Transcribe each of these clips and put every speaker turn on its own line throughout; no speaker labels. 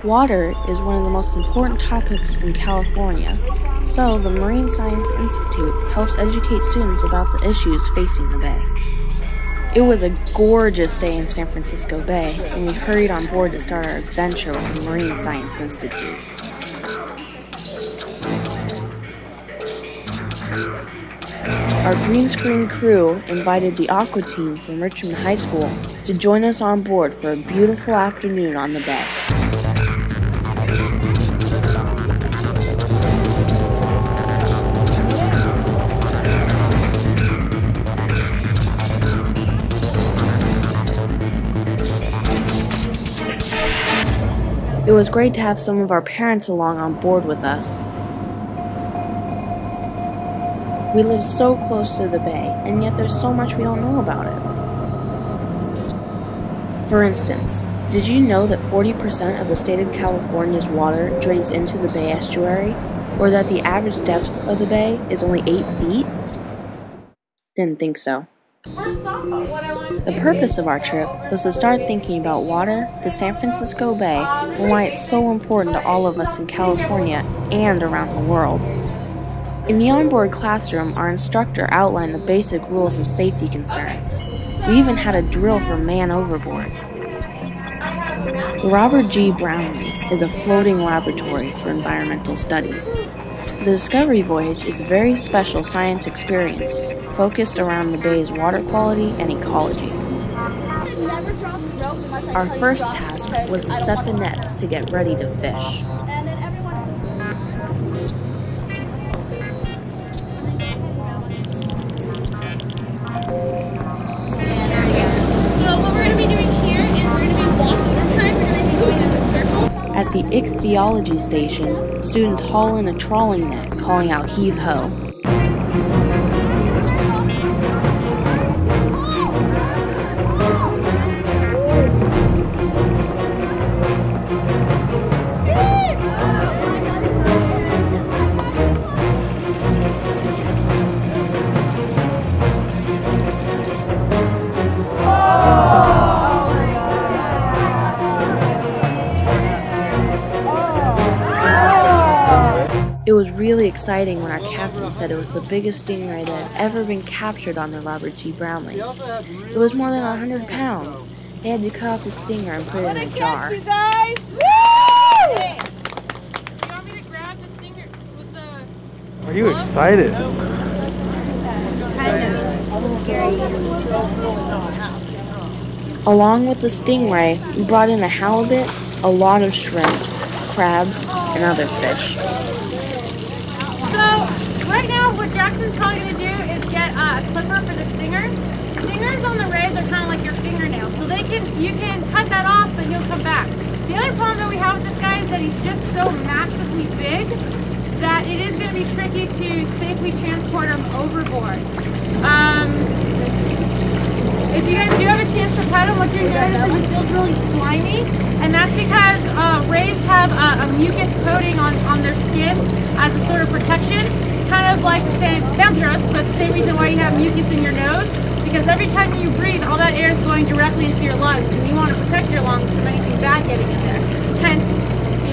Water is one of the most important topics in California, so the Marine Science Institute helps educate students about the issues facing the bay. It was a gorgeous day in San Francisco Bay, and we hurried on board to start our adventure with the Marine Science Institute. Our green screen crew invited the Aqua Team from Richmond High School to join us on board for a beautiful afternoon on the bay. It was great to have some of our parents along on board with us. We live so close to the bay, and yet there's so much we don't know about it. For instance, did you know that 40% of the state of California's water drains into the bay estuary, or that the average depth of the bay is only 8 feet? Didn't think so. The purpose of our trip was to start thinking about water, the San Francisco Bay, and why it's so important to all of us in California and around the world. In the onboard classroom, our instructor outlined the basic rules and safety concerns. We even had a drill for man overboard. The Robert G. Brownlee is a floating laboratory for environmental studies. The Discovery Voyage is a very special science experience focused around the bay's water quality and ecology. Our first task was to set the nets to get ready to fish. At the ichthyology station, students haul in a trawling net, calling out heave-ho. It was really exciting when our captain said it was the biggest stingray that had ever been captured on the Robert G. Brownlee. It was more than 100 pounds. They had to cut off the stinger and put it in a jar.
You guys! Woo! You want me to grab the stinger with the...
Are you excited?
Along with the stingray, we brought in a halibut, a lot of shrimp, crabs, and other fish.
So, right now what Jackson's probably going to do is get a clipper for the stinger. Stingers on the rays are kind of like your fingernails, so you can cut that off, but he'll come back. The other problem that we have with this guy is that he's just so massively big that it is going to be tricky to safely transport him overboard. If you guys do have a chance to pet him, what you're noticing is he feels really slimy, and that's because rays have a mucus coating on their skin as a sort of protection. It's kind of like the same, sounds gross, but the same reason why you have mucus in your nose, because every time you breathe, all that air is going directly into your lungs, and you want to protect your lungs from anything bad getting in there. Hence, it's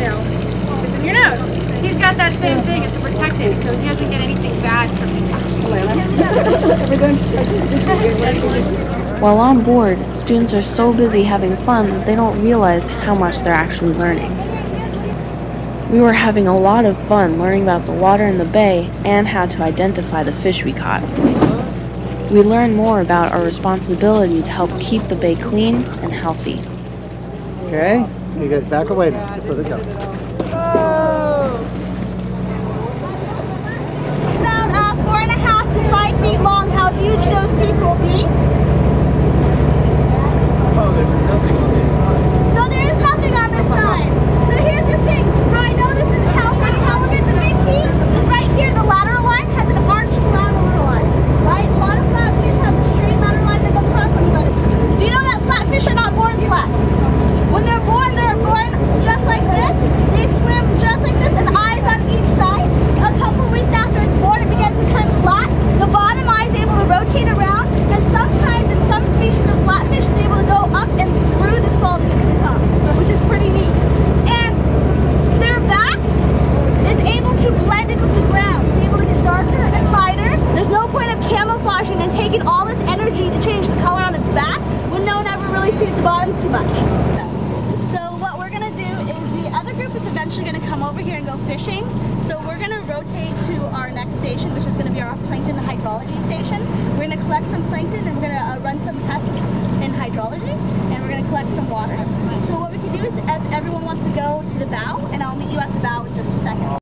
in your nose. He's got that same thing, it's protected, so he doesn't get anything bad from it.
While on board, students are so busy having fun that they don't realize how much they're actually learning. We were having a lot of fun learning about the water in the bay and how to identify the fish we caught. We learned more about our responsibility to help keep the bay clean and healthy.
Okay, you guys back away now. Just let it go.
About 4.5 to 5 feet long, how huge those teeth will be.
Oh, there's nothing on this side.
So there is nothing on this side. So here's the thing. How I know this is California halibut, the big key is right here. The lateral line has an arched lateral line. Right? A lot of flatfish have a straight lateral line that goes across. Let me let it. Do you know that flatfish are not born flat? When they're born just like this. They swim just like this and eyes on each side. A couple weeks after it's born, it begins to turn flat. The bottom eye is able to rotate around, and sometimes in some species of flatfish, it's able to go up and through this called eventually going to come over here and go fishing. So we're going to rotate to our next station, which is going to be our plankton hydrology station. We're going to collect some plankton and we're going to